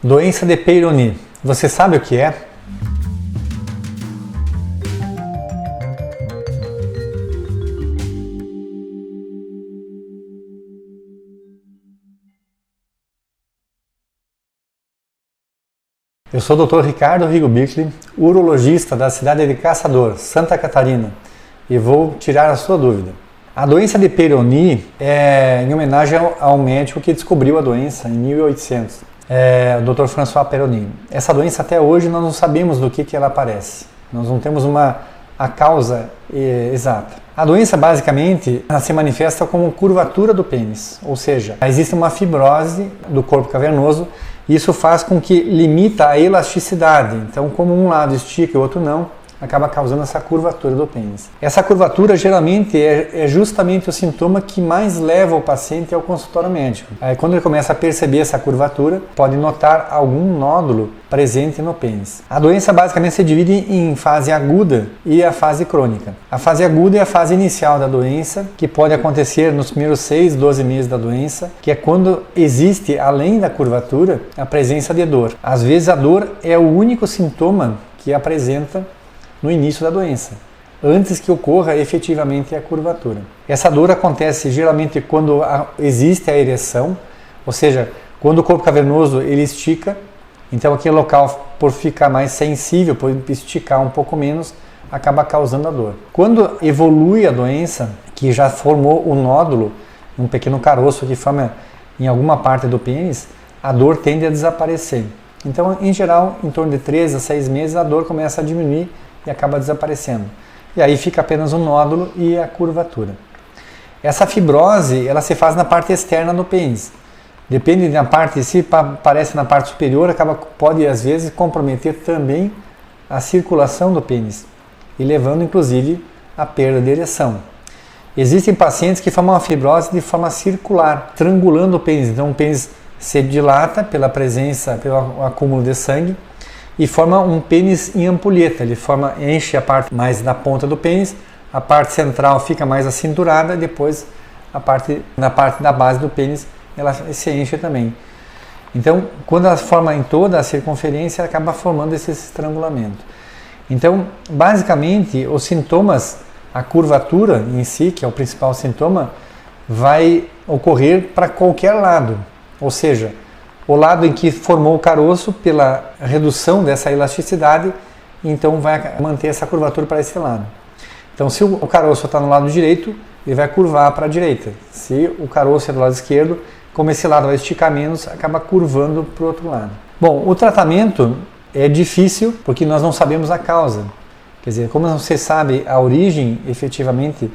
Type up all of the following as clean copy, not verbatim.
Doença de Peyronie. Você sabe o que é? Eu sou o Dr. Ricardo Rigo Birkli, urologista da cidade de Caçador, Santa Catarina, e vou tirar a sua dúvida. A doença de Peyronie é em homenagem ao médico que descobriu a doença em 1800, o Dr. François Peyronie. Essa doença até hoje nós não sabemos do que ela aparece, nós não temos a causa exata. A doença basicamente ela se manifesta como curvatura do pênis, ou seja, existe uma fibrose do corpo cavernoso. Isso faz com que limita a elasticidade, então como um lado estica e o outro não, acaba causando essa curvatura do pênis. Essa curvatura geralmente é justamente o sintoma que mais leva o paciente ao consultório médico. Aí quando ele começa a perceber essa curvatura, pode notar algum nódulo presente no pênis. A doença basicamente se divide em fase aguda e a fase crônica. A fase aguda é a fase inicial da doença, que pode acontecer nos primeiros 6, 12 meses da doença, que é quando existe, além da curvatura, a presença de dor. Às vezes a dor é o único sintoma que apresenta no início da doença, antes que ocorra efetivamente a curvatura. Essa dor acontece geralmente quando existe a ereção, ou seja, quando o corpo cavernoso ele estica, então aquele local, por ficar mais sensível, por esticar um pouco menos, acaba causando a dor. Quando evolui a doença, que já formou o nódulo, um pequeno caroço que forma em alguma parte do pênis, a dor tende a desaparecer. Então, em geral, em torno de 3 a 6 meses, a dor começa a diminuir e acaba desaparecendo. E aí fica apenas o nódulo e a curvatura. Essa fibrose, ela se faz na parte externa do pênis. Depende da parte, se aparece na parte superior, pode às vezes comprometer também a circulação do pênis, e levando inclusive à perda de ereção. Existem pacientes que formam uma fibrose de forma circular, triangulando o pênis. Então o pênis se dilata pelo acúmulo de sangue, e forma um pênis em ampulheta. Ele enche a parte mais da ponta do pênis, a parte central fica mais acinturada, depois na parte da base do pênis ela se enche também. Então, quando ela forma em toda a circunferência, ela acaba formando esse estrangulamento. Então, basicamente, os sintomas, a curvatura em si, que é o principal sintoma, vai ocorrer para qualquer lado, ou seja, o lado em que formou o caroço pela redução dessa elasticidade, então vai manter essa curvatura para esse lado. Então, se o caroço está no lado direito, ele vai curvar para a direita. Se o caroço é do lado esquerdo, como esse lado vai esticar menos, acaba curvando para o outro lado. Bom, o tratamento é difícil porque nós não sabemos a causa. Quer dizer, como não se sabe a origem efetivamente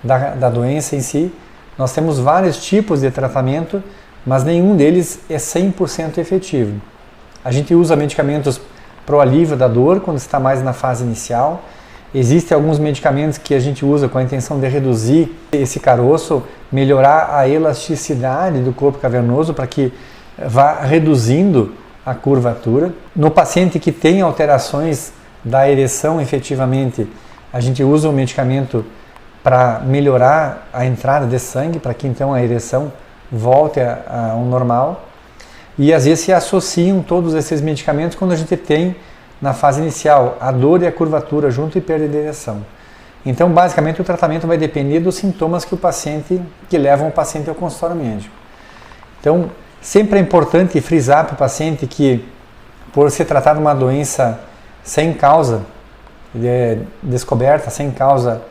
da doença em si, nós temos vários tipos de tratamento, mas nenhum deles é 100% efetivo. A gente usa medicamentos para o alívio da dor quando está mais na fase inicial. Existem alguns medicamentos que a gente usa com a intenção de reduzir esse caroço, melhorar a elasticidade do corpo cavernoso para que vá reduzindo a curvatura. No paciente que tem alterações da ereção efetivamente, a gente usa um medicamento para melhorar a entrada de sangue, para que então a ereção volte ao normal, e às vezes se associam todos esses medicamentos quando a gente tem na fase inicial a dor e a curvatura junto e perda de ereção. Então basicamente o tratamento vai depender dos sintomas que levam o paciente ao consultório médico. Então sempre é importante frisar para o paciente que, por se tratar de uma doença sem causa descoberta, sem causa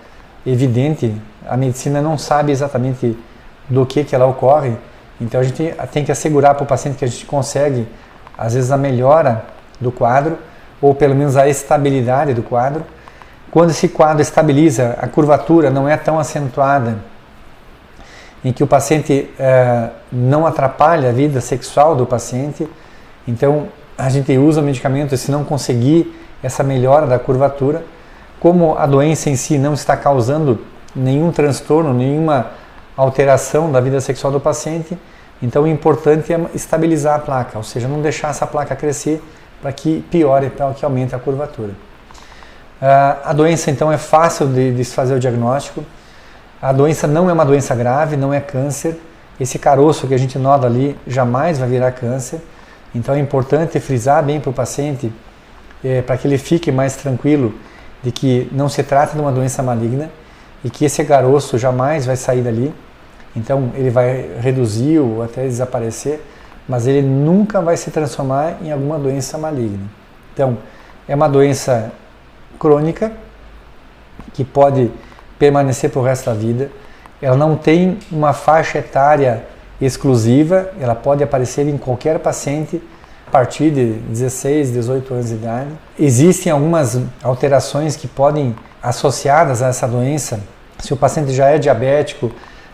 evidente, a medicina não sabe exatamente do que ela ocorre, então a gente tem que assegurar para o paciente que a gente consegue, às vezes, a melhora do quadro, ou pelo menos a estabilidade do quadro. Quando esse quadro estabiliza, a curvatura não é tão acentuada, em que o paciente não atrapalha a vida sexual do paciente, então a gente usa o medicamento se não conseguir essa melhora da curvatura. Como a doença em si não está causando nenhum transtorno, nenhuma alteração da vida sexual do paciente, então o importante é estabilizar a placa, ou seja, não deixar essa placa crescer para que piore, para que aumente a curvatura. A doença então é fácil de se fazer o diagnóstico. A doença não é uma doença grave, não é câncer. Esse caroço que a gente noda ali jamais vai virar câncer. Então é importante frisar bem para o paciente, para que ele fique mais tranquilo de que não se trata de uma doença maligna e que esse caroço jamais vai sair dali. Então ele vai reduzir ou até desaparecer, mas ele nunca vai se transformar em alguma doença maligna. Então é uma doença crônica que pode permanecer para o resto da vida. Ela não tem uma faixa etária exclusiva, ela pode aparecer em qualquer paciente a partir de 16, 18 anos de idade. Existem algumas alterações que podem associadas a essa doença. Se o paciente já é diabético,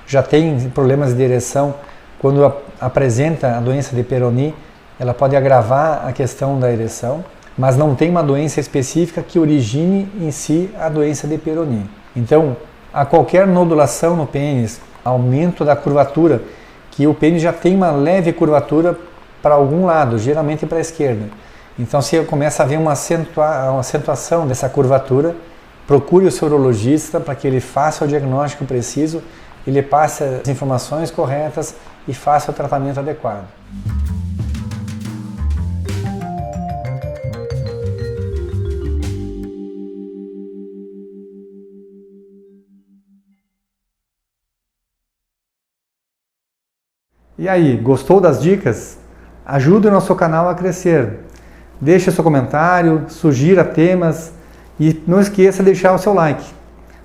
já tem problemas de ereção, quando apresenta a doença de Peyronie, ela pode agravar a questão da ereção, mas não tem uma doença específica que origine em si a doença de Peyronie. Então, a qualquer nodulação no pênis, aumento da curvatura, que o pênis já tem uma leve curvatura para algum lado, geralmente para a esquerda. Então, se começa a haver uma acentuação dessa curvatura, procure o seu urologista para que ele faça o diagnóstico preciso, ele passe as informações corretas e faça o tratamento adequado. E aí, gostou das dicas? Ajude o nosso canal a crescer. Deixe seu comentário, sugira temas e não esqueça de deixar o seu like.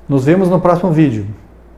Nos vemos no próximo vídeo.